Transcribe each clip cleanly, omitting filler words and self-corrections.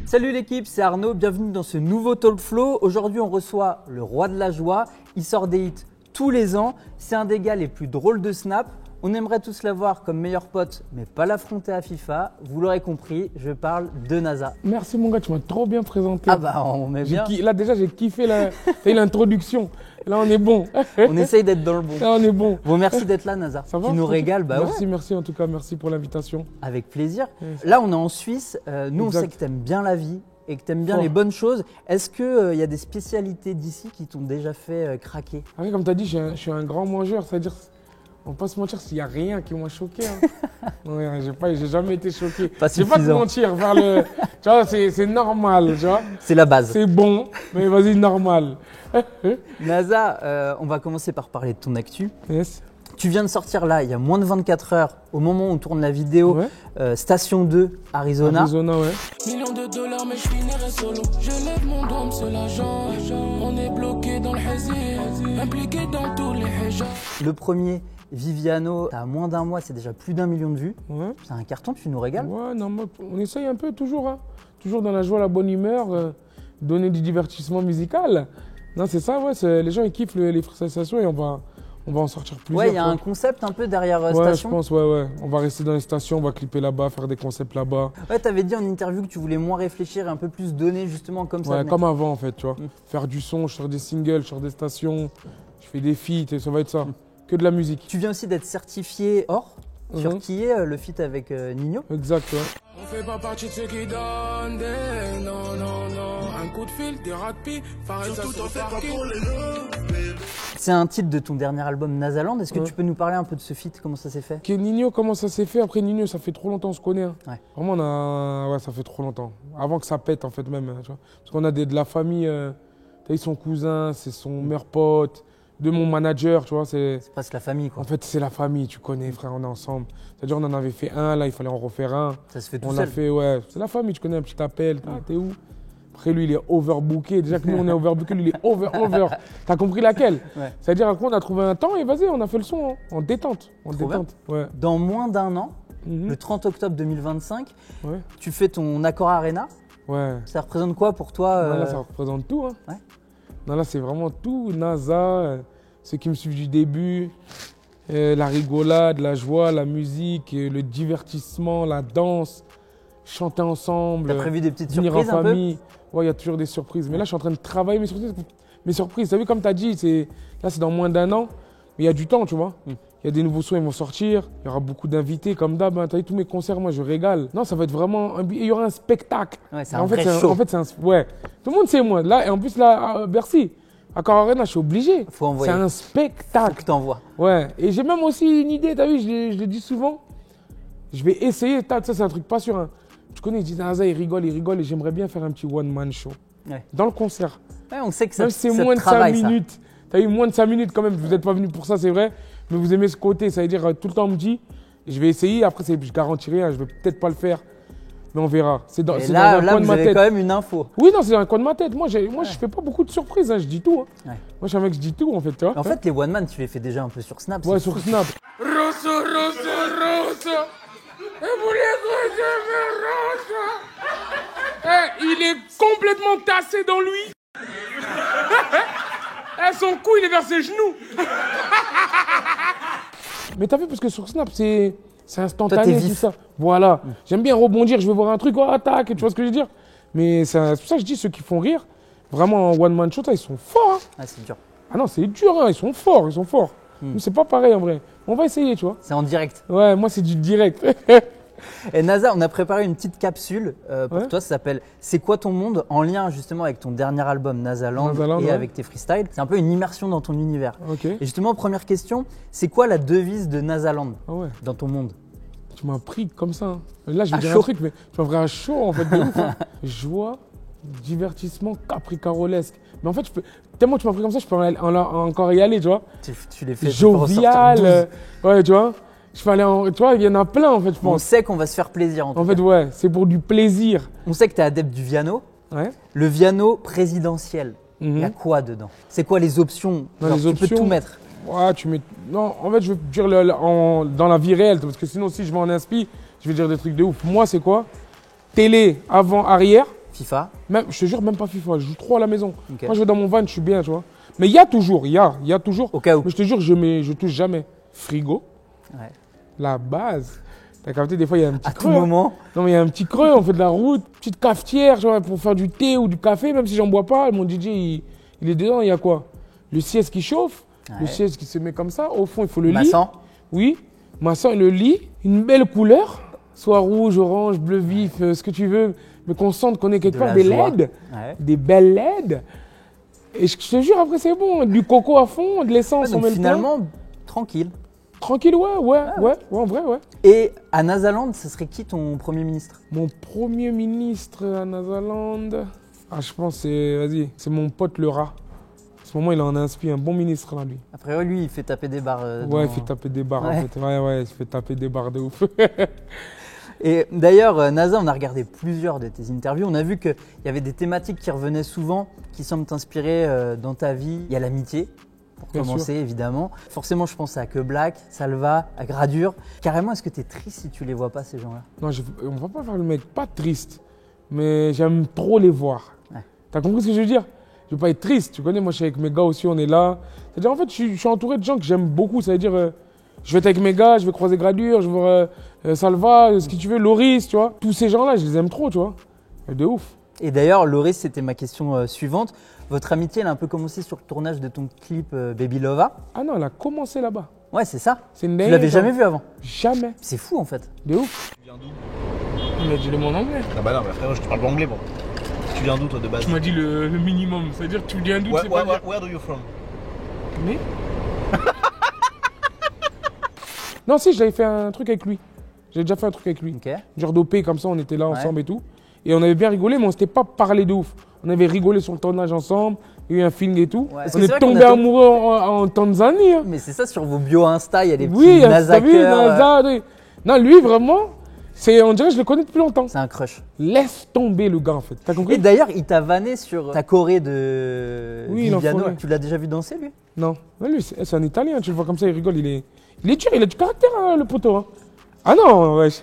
Salut l'équipe, c'est Arnaud, bienvenue dans ce nouveau Talk Flow. Aujourd'hui on reçoit le roi de la joie, il sort des hits tous les ans, c'est un des gars les plus drôles de Snap. On aimerait tous l'avoir comme meilleur pote, mais pas l'affronter à FIFA. Vous l'aurez compris, je parle de NASA. Merci mon gars, tu m'as trop bien présenté. Ah bah on met bien. Là déjà j'ai kiffé l'introduction. Là on est bon. On essaye d'être dans le bon. Là on est bon. Bon, merci d'être là NASA. Ça va? Tu nous régales, bah merci, ouais. Merci en tout cas, merci pour l'invitation. Avec plaisir. Yes. Là on est en Suisse, nous on Exact. sait que tu aimes bien la vie et que tu aimes bien Fort. les bonnes choses. Est-ce qu'il y a des spécialités d'ici qui t'ont déjà fait craquer? Après comme tu as dit, je suis un grand mangeur, c'est-à-dire, on peut pas se mentir, s'il n'y a rien qui m'a choqué. Hein. Ouais, j'ai jamais été choqué. Pas Je vais pas te suffisant. mentir, tu vois, c'est normal, tu vois. C'est la base. C'est bon, mais vas-y, normal. NASA, on va commencer par parler de ton actu. Yes. Tu viens de sortir là, il y a moins de 24 heures, au moment où on tourne la vidéo, Ouais. Station 2, Arizona. Arizona, ouais. Millions de dollars, mais je finirai solo. Je lève mon dôme, c'est l'agent. On est bloqué dans le hazy, impliqué dans tous les hijabs. Le premier, Viviano, à moins d'un mois, c'est déjà plus d'1 million de vues. Ouais. C'est un carton, tu nous régales. Ouais, non, moi, on essaye un peu toujours, hein. Toujours dans la joie, la bonne humeur, donner du divertissement musical. Non, c'est ça, ouais, les gens ils kiffent les sensations et on va en sortir plusieurs. Ouais, il y a quoi. un concept un peu derrière Ouais, Station. je pense, ouais. On va rester dans les stations, on va clipper là-bas, faire des concepts là-bas. Ouais, t'avais dit en interview que tu voulais moins réfléchir et un peu plus donner justement comme ça. Ouais, venait. comme avant en fait, tu vois. Faire du son, je sors des singles, je sors des stations, je fais des feats et ça va être ça. Que de la musique. Tu viens aussi d'être certifié or sur Mhm. qui est le feat avec Nino. Exact, ouais. On fait pas partie de ceux qui donnent des non, non, non. Un coup de fil, des rats-de-pie, pareil ça sur le parking. C'est un titre de ton dernier album Nasaland. Est-ce que Ouais. tu peux nous parler un peu de ce feat, comment ça s'est fait? Ok, Nino, comment ça s'est fait? Après Nino, ça fait trop longtemps qu'on se connaît. Hein. Ouais. Vraiment, ouais, ça fait trop longtemps. Avant que ça pète, en fait, même. Tu vois. Parce qu'on a de la famille. T'as eu son cousin, c'est son meilleur pote, de mon manager, tu vois. C'est presque la famille quoi. En fait, c'est la famille, tu connais, frère, on est ensemble. C'est-à-dire, on en avait fait un, là, il fallait en refaire un. Ça se fait tout On seul. l'a fait, ouais. C'est la famille, tu connais, un petit appel. Ah, t'es où? Après, lui, il est overbooké. Déjà que nous, on est overbooké, lui, il est over. T'as compris laquelle? Ouais. C'est-à-dire, après, on a trouvé un temps et vas-y, on a fait le son, hein, en détente. En Trop détente, ouais. Dans moins d'un an, Mhm. le 30 octobre 2025, Ouais. tu fais ton Accor Arena. Ouais. Ça représente quoi pour toi Non, là, ça représente tout. Hein. Ouais. Non, là, c'est vraiment tout. NASA, ceux qui me suivent du début, la rigolade, la joie, la musique, le divertissement, la danse, chanter ensemble. T'as prévu des petites venir surprises en un peu? famille. Ouais, il y a toujours des surprises. Mais là, je suis en train de travailler mes surprises. Tu as vu, comme tu as dit, là, c'est dans moins d'un an. Mais il y a du temps, tu vois. Il y a des nouveaux sons, ils vont sortir. Il y aura beaucoup d'invités, comme d'hab. Hein. Tu as vu, tous mes concerts, moi, je régale. Non, ça va être vraiment. Il y aura un spectacle. Ouais, c'est En un fait, vrai show. En fait, ouais. Tout le monde sait, moi. Là, et en plus, là, à Bercy, à Accor Arena, je suis obligé. Faut envoyer. C'est un spectacle. Que t'envoies. Ouais. Et j'ai même aussi une idée, tu as vu, je le dis souvent. Je vais essayer. Ça, c'est un truc pas sûr. Hein. Tu connais, ils disent, Naza, il rigole. Et j'aimerais bien faire un petit one-man show. Ouais. Dans le concert. Ouais, on sait que ça, Même si c'est ça te moins de 5 travaille, ça. minutes. Tu as eu moins de 5 minutes quand même. Vous n'êtes pas venu pour ça, c'est vrai. Mais vous aimez ce côté. Ça veut dire, tout le temps, on me dit, je vais essayer. Après, je garantis rien. Je vais peut-être pas le faire. Mais on verra. C'est dans, Et c'est là, dans un là coin de vous ma avez tête. quand même une info. Oui, non, c'est dans un coin de ma tête. Moi, je fais pas beaucoup de surprises. Hein. Je dis tout. Hein. Ouais. Moi, je suis un mec, je dis tout, en fait. Tu vois. En fait, les one man, tu les fais déjà un peu sur Snap. Ouais, c'est sur fou. Snap. Rosso. Et vous les Rosso. Il est complètement tassé dans lui. Son cou, il est vers ses genoux. Mais t'as vu, parce que sur Snap, c'est Toi, instantané, t'es tout vif. ça. Voilà. J'aime bien rebondir, je vais voir un truc, oh, attaque, tu vois ce que je veux dire. Mais c'est pour ça que je dis, ceux qui font rire, vraiment en one-man show, ils sont forts. Hein. Ah, c'est dur. Ah non, c'est dur, hein. Ils sont forts. Nous, c'est pas pareil en vrai. On va essayer, tu vois. C'est en direct. Ouais, moi, c'est du direct. Et NASA, on a préparé une petite capsule pour Ouais. toi. Ça s'appelle C'est quoi ton monde? En lien justement avec ton dernier album Nasaland Nasaland, et ouais. avec tes freestyles. C'est un peu une immersion dans ton univers. Ok. Et justement, première question, c'est quoi la devise de Nasaland Ah ouais. dans ton monde? Tu m'as pris comme ça. Hein. Là, je vais À dire chaud. un truc, mais tu m'as pris à chaud, en fait, de ouf. Hein. Joie, divertissement, capricarolesque. Mais en fait, tellement tu m'as pris comme ça, je peux encore y aller, tu vois. Tu les fais tu peux ressortir Jovial. 12. Ouais, tu vois. Je peux aller tu vois, il y en a plein, en fait, je On pense. sait qu'on va se faire plaisir en tout En cas. fait, ouais, c'est pour du plaisir. On sait que tu es adepte du Viano. Ouais. Le Viano présidentiel, il y a Mhm. quoi dedans? C'est quoi les options? Dans Genre, les tu peux options, tout mettre. Ouais, tu mets. Non, en fait, je veux dire dans la vie réelle, parce que sinon, si je vais en inspi, je vais dire des trucs de ouf. Moi, c'est quoi? Télé avant, arrière. FIFA. Même, je te jure, même pas FIFA. Je joue trop à la maison. Ok. Quand je vais dans mon van, je suis bien, tu vois. Mais il y a toujours. Il y a toujours. Au cas où. Mais je te jure, je touche jamais. Frigo, Ouais. la base. T'as capté, des fois, il y a un petit À creux. tout hein. moment. Non, mais il y a un petit creux, on fait de la route, petite cafetière, tu vois, pour faire du thé ou du café, même si j'en bois pas. Mon DJ, il est dedans, il y a quoi? Le siège qui chauffe, le Ouais. siège qui se met comme ça. Au fond, il faut le lit. Massant. Oui, maçon et le lit, une belle couleur, soit rouge, orange, bleu vif, ce que tu veux, mais qu'on sente qu'on est quelque De part la des joie. LED, Ouais. des belles LED. Et je te jure, après c'est bon, du coco à fond, de l'essence, Ouais, on donc met le finalement, tranquille. pain. Tranquille, ouais, en vrai, ouais. Et à Nazaland, ce serait qui ton Premier ministre? Mon premier ministre à Nazaland, je pense c'est mon pote le rat. En ce moment, il en a inspiré un bon ministre là, lui. Après, lui, il fait taper des barres. Ouais, il fait taper des barres Ouais. en fait. Ouais, il fait taper des barres de ouf. Et d'ailleurs, NASA, on a regardé plusieurs de tes interviews. On a vu qu'il y avait des thématiques qui revenaient souvent, qui semblent t'inspirer dans ta vie. Il y a l'amitié, pour Bien commencer, évidemment. Forcément, je pense à Que Black, Salva, à Gradure. Carrément, est-ce que tu es triste si tu les vois pas, ces gens-là? Non, on va pas faire le mec pas triste, mais j'aime trop les voir. Ouais. T'as compris ce que je veux dire? Je veux pas être triste, tu connais, moi je suis avec mes gars aussi, on est là. C'est-à-dire en fait, je suis entouré de gens que j'aime beaucoup, ça veut dire, je vais être avec mes gars, je vais croiser Gradure, je vais voir Salva, ce que tu veux, Loris, tu vois. Tous ces gens-là, je les aime trop, tu vois. De ouf. Et d'ailleurs, Loris, c'était ma question suivante. Votre amitié, elle a un peu commencé sur le tournage de ton clip Baby Lova. Ah non, elle a commencé là-bas. Ouais, c'est ça. C'est une Tu dingue, l'avais genre. jamais vu avant. Jamais. C'est fou, en fait. De ouf. Tu viens d'où? Il m'a dit le mot en anglais. Ah bah non, mais frérot, je te parle pas anglais, moi. Tu viens d'où, toi, de base? Tu m'as dit le minimum, c'est-à-dire tu viens d'où, Where do you from? Mais non, si, j'avais fait un truc avec lui. J'ai déjà fait un truc avec lui. Ok. Genre dopé, comme ça, on était là Ouais. ensemble et tout. Et on avait bien rigolé, mais on s'était pas parlé de ouf. On avait rigolé sur le tournage ensemble, il y a eu un feeling et tout. Ouais. On C'est est vrai qu'on tombé a- amoureux en Tanzanie. hein. Mais c'est ça, sur vos bios Insta, il y a des Oui, petits t'as vu, NASA. NASA, oui. Non, lui, vraiment, on dirait que je le connais depuis longtemps. C'est un crush. Laisse tomber le gars, en fait. T'as Et compris? d'ailleurs, il t'a vanné sur ta choré de Oui, Viviano. l'enfoiré. Tu l'as déjà vu danser, lui? Non. Ouais, lui, c'est un Italien, tu le vois comme ça, il rigole, il est dur, il a du caractère, hein, le poteau. hein. Ah non, wesh.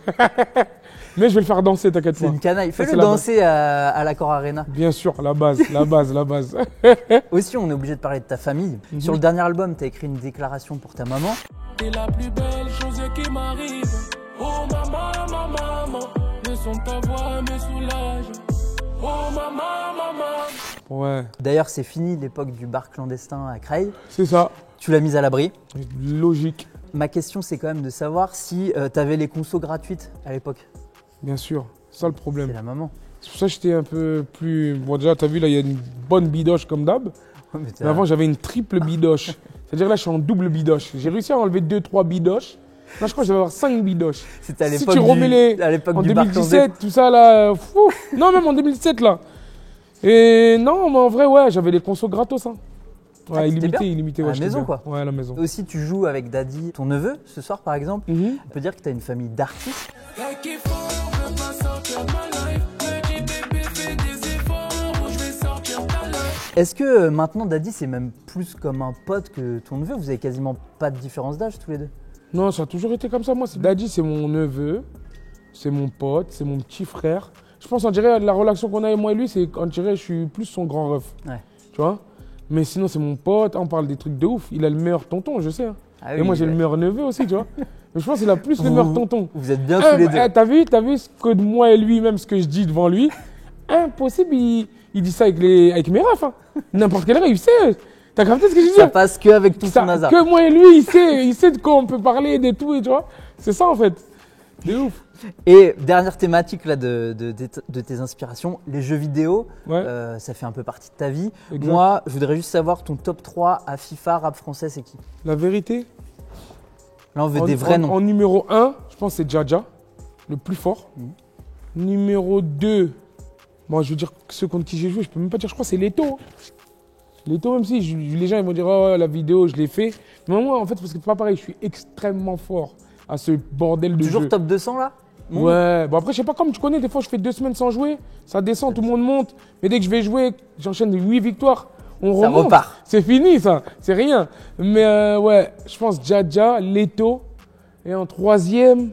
Mais je vais le faire danser, t'inquiète C'est pas. une canaille. Ça, Fais-le c'est la danser à l'Accor Arena. Bien sûr, la base, la base, la base. Aussi, on est obligé de parler de ta famille. Mhm. Sur le dernier album, tu as écrit une déclaration pour ta maman. T'es la plus belle chose qui m'arrive. Oh maman, le son de ta voix me soulage. Oh maman. Ouais, D'ailleurs, c'est fini l'époque du bar clandestin à Creil. c'est ça. Tu l'as mise à l'abri. Logique, Ma question, c'est quand même de savoir si tu avais les consos gratuites à l'époque. bien sûr. C'est ça le C'est problème. la maman. C'est pour ça que j'étais un peu plus. Bon, déjà, t'as vu, là, il y a une bonne bidoche comme d'hab. Ouais, mais Mais avant, j'avais une triple bidoche. C'est-à-dire là, je suis en double bidoche. J'ai réussi à enlever 2-3 bidoches. Là, je crois que je vais avoir 5 bidoches. C'était à Si l'époque tu remets les. à l'époque En du bar 2017, tout ça là. Fou. Non, même en 2017 là. Et non, mais en vrai, ouais, j'avais les consos gratos. Hein. Ah, Ouais, c'était bien. illimité. À Ouais, la j'étais maison, bien. quoi. Ouais, à la maison. Aussi, tu joues avec Daddy, ton neveu, ce soir par exemple. Mhm. On peut dire que tu as une famille d'artistes. Y'a qu'il faut, on peut pas sortir de ma life. Me dis bébé, fais des efforts ou je vais sortir ta life. Est-ce que maintenant Daddy c'est même plus comme un pote que ton neveu? Vous avez quasiment pas de différence d'âge tous les deux. Non, ça a toujours été comme ça. Moi, Daddy, c'est mon neveu, c'est mon pote, c'est mon petit frère. Je pense, on dirait, la relation qu'on a, moi et lui, c'est qu'on dirait, je suis plus son grand ref. Ouais. Tu vois? Mais sinon, c'est mon pote, on parle des trucs de ouf. Il a le meilleur tonton, je sais. hein. Ah Et oui, moi, j'ai ouais. le meilleur neveu aussi, tu vois? Mais je pense qu'il a plus le meilleur tonton. Vous êtes bien tous les deux. T'as vu ce que de moi et lui, même ce que je dis devant lui? Impossible, il dit ça avec mes refs. Hein. N'importe quel ref, il sait. T'as capté ce que je dis? Ça passe que avec tout son hasard. Que moi et lui, il sait de quoi on peut parler, de tout, et tu vois. C'est ça en fait. De ouf. Et dernière thématique là de tes inspirations, les jeux vidéo, Ouais. ça fait un peu partie de ta vie. Exact. Moi, je voudrais juste savoir ton top 3 à FIFA rap français, c'est qui? La vérité, Là, on veut des vrais noms. en numéro 1, je pense que c'est Jaja, le plus fort. Numéro 2, moi je veux dire ceux contre qui j'ai joué, je peux même pas dire, je crois que c'est Leto. Leto, même si les gens ils vont dire, oh ouais, la vidéo, je l'ai fait. Mais moi, en fait, parce que c'est pas pareil, je suis extrêmement fort à ce bordel de Toujours jeu. top 200 là? Monde. Ouais, bon après je sais pas, comme tu connais, des fois je fais 2 semaines sans jouer, ça descend, tout le monde monte, mais dès que je vais jouer, j'enchaîne 8 victoires, on Ça remonte. repart. C'est fini ça, c'est rien. Mais ouais, je pense Jaja, Leto, et en troisième,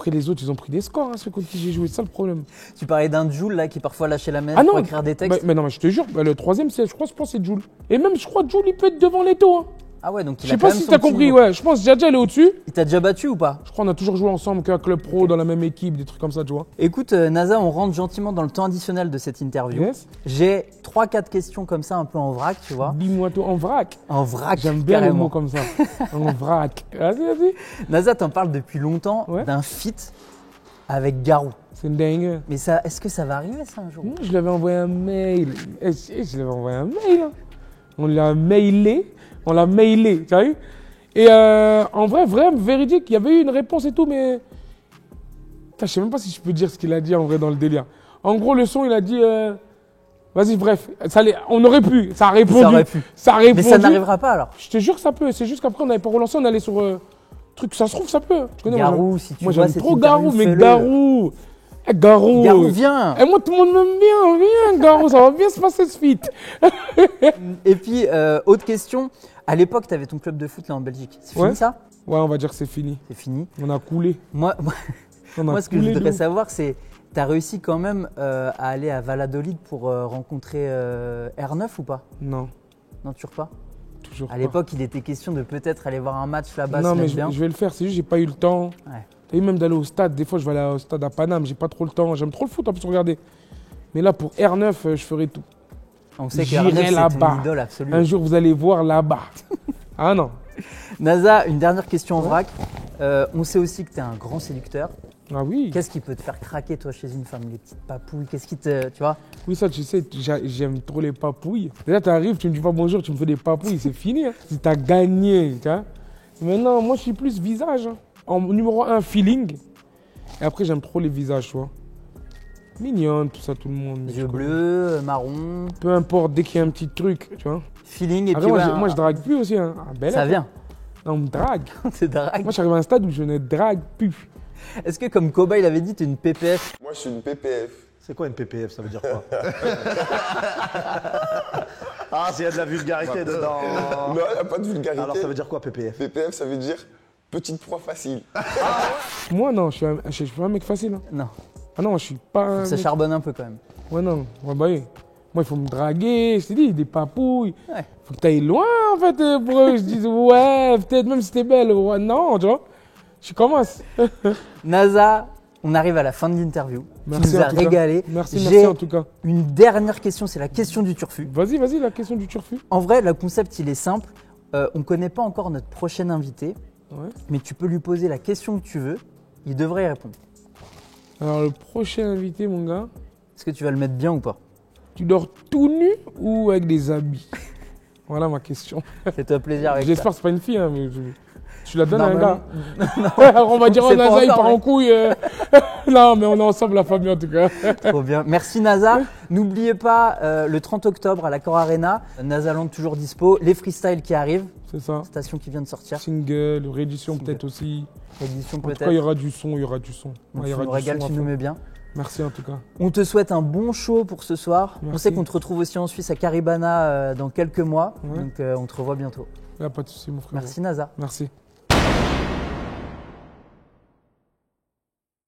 Après, les autres, ils ont pris des scores, hein, ceux contre qui j'ai joué. C'est ça le problème. Tu parlais d'un Joule là qui parfois lâchait la manette Ah non, pour écrire des textes. mais non, mais je te jure, le troisième, je pense que c'est Jules. Et même, je crois que Jules, il peut être devant Leto. Hein. Ah ouais, donc Je il sais a quand pas même si son t'as petit compris, niveau. ouais. Je pense que Djadja, il est au-dessus. Il t'a déjà battu ou pas? Je crois qu'on a toujours joué ensemble qu'un club pro, dans la même équipe, des trucs comme ça, tu vois. Écoute, NASA, on rentre gentiment dans le temps additionnel de cette interview. Yes. J'ai 3-4 questions comme ça, un peu en vrac, tu vois. Dis-moi tout en vrac. En vrac, J'aime bien les carrément. mots comme ça. En vrac. Vas-y. NASA, t'en parles depuis longtemps Ouais. d'un feat avec Garou. C'est dingue. Mais ça, est-ce que ça va arriver ça un jour? Je lui avais envoyé un mail. Je lui avais envoyé un mail. Hein. On l'a mailé. Tu as vu? Et en vrai, véridique, il y avait eu une réponse et tout, mais. Putain, je sais même pas si je peux dire ce qu'il a dit en vrai dans le délire. En gros, le son, il a dit. Vas-y, bref. On aurait pu. Ça a répondu. Ça aurait pu. Ça a répondu. Mais ça n'arrivera pas alors. Je te jure que ça peut. C'est juste qu'après, on n'avait pas relancé. On allait sur. Truc, ça se trouve, ça peut. Tu connais, Garou, si tu moi, vois j'aime cette trop interview, Garou, mais fais-le. Garou. Garou. Garou, viens. Et moi, tout le monde m'aime bien. Viens, Garou. Ça va bien se passer ce feat. Et puis, autre question. À l'époque, tu avais ton club de foot là en Belgique. C'est Ouais. fini ça? Ouais, on va dire que c'est fini. C'est fini. On a coulé. Moi, On a moi ce que je coulé, voudrais nous. savoir, c'est tu as réussi quand même à aller à Valladolid pour rencontrer R9 ou pas? Non, Non, toujours pas. toujours À pas. l'époque, il était question de peut-être aller voir un match là-bas. Non, se mais mettre je bien. vais le faire. C'est juste que j'ai pas eu le temps. Ouais. Et même d'aller au stade. Des fois, je vais aller au stade à Paname. J'ai pas trop le temps. J'aime trop le foot en plus, regardez. Mais là, pour R9, je ferai tout. On sait que J'irai R9, c'est là-bas. ton idole absolue. Un jour, vous allez voir là-bas. Ah non. NASA, une dernière question en vrac. On sait aussi que tu es un grand séducteur. Ah oui. Qu'est-ce qui peut te faire craquer, toi, chez une femme? Les petites papouilles, qu'est-ce qui te. Tu vois? Oui, ça, tu sais, j'aime trop les papouilles. Déjà, tu arrives, tu me dis pas bonjour, tu me fais des papouilles, c'est fini. Hein. Si t'as gagné, tu vois. Maintenant, moi, je suis plus visage. Hein. En numéro 1, feeling. Et après, j'aime trop les visages, tu vois. Mignonne, tout ça, tout le monde. Les yeux bleus, marron, Peu importe, dès qu'il y a un petit truc, tu vois. feeling et Après, puis. moi, ouais, moi, je drague plus aussi. Hein. Ah, belle, Ça hein. vient. Non, on me drague. C'est drague. Moi, j'arrive à un stade où je ne drague plus. Est-ce que, comme Koba, il avait dit, tu es une PPF? Moi, je suis une PPF. C'est quoi une PPF? Ça veut dire quoi? Ah, il y a de la vulgarité dedans. Non, il n'y a pas de vulgarité. Alors ça veut dire quoi PPF? PPF, ça veut dire petite proie facile. Moi, non, je suis pas un mec facile. Hein. Non, Ah non, je suis pas un ça mec- charbonne un peu quand même. Ouais, non. Ouais, bah oui. Moi, il faut me draguer. Je t'ai dit, des papouilles. Ouais. Faut que tu ailles loin, en fait, pour eux. Je dis, ouais, peut-être même si t'es belle. Ouais, non, tu vois. Je commence. NASA, on arrive à la fin de l'interview. Tu Merci nous en as tout cas. régalé. Merci J'ai en tout cas. une dernière question, c'est la question du turfu. Vas-y, la question du turfu. En vrai, le concept, il est simple. On ne connaît pas encore notre prochain invité, Ouais. mais tu peux lui poser la question que tu veux. Il devrait y répondre. Alors, le prochain invité, mon gars, Est-ce que tu vas le mettre bien ou pas? tu dors tout nu ou avec des habits? Voilà ma question. Fais-toi plaisir avec ça. J'espère que c'est pas une fille, hein, mais tu la donnes à un Normalement- gars. On va dire, On oh, sait pas NASA, il encore, part mais- en couille. Non, mais on est ensemble, la famille, en tout cas. Trop bien. Merci NASA. N'oubliez pas, le 30 octobre à l'Accor Arena, NASA Land toujours dispo. Les freestyles qui arrivent, C'est ça. station qui vient de sortir. Single, réédition Single. peut-être aussi. Édition En tout cas, il y peut-être. aura du son, il y aura du son. Donc, Ouais, il tu y aura nous du régales, son à tu nous fond. mets bien. Merci en tout cas. On te souhaite un bon show pour ce soir. On Merci. sait qu'on te retrouve aussi en Suisse à Caribana dans quelques mois. Ouais. Donc on te revoit bientôt. Il n'y a pas de souci, mon frère. Merci NASA. Merci.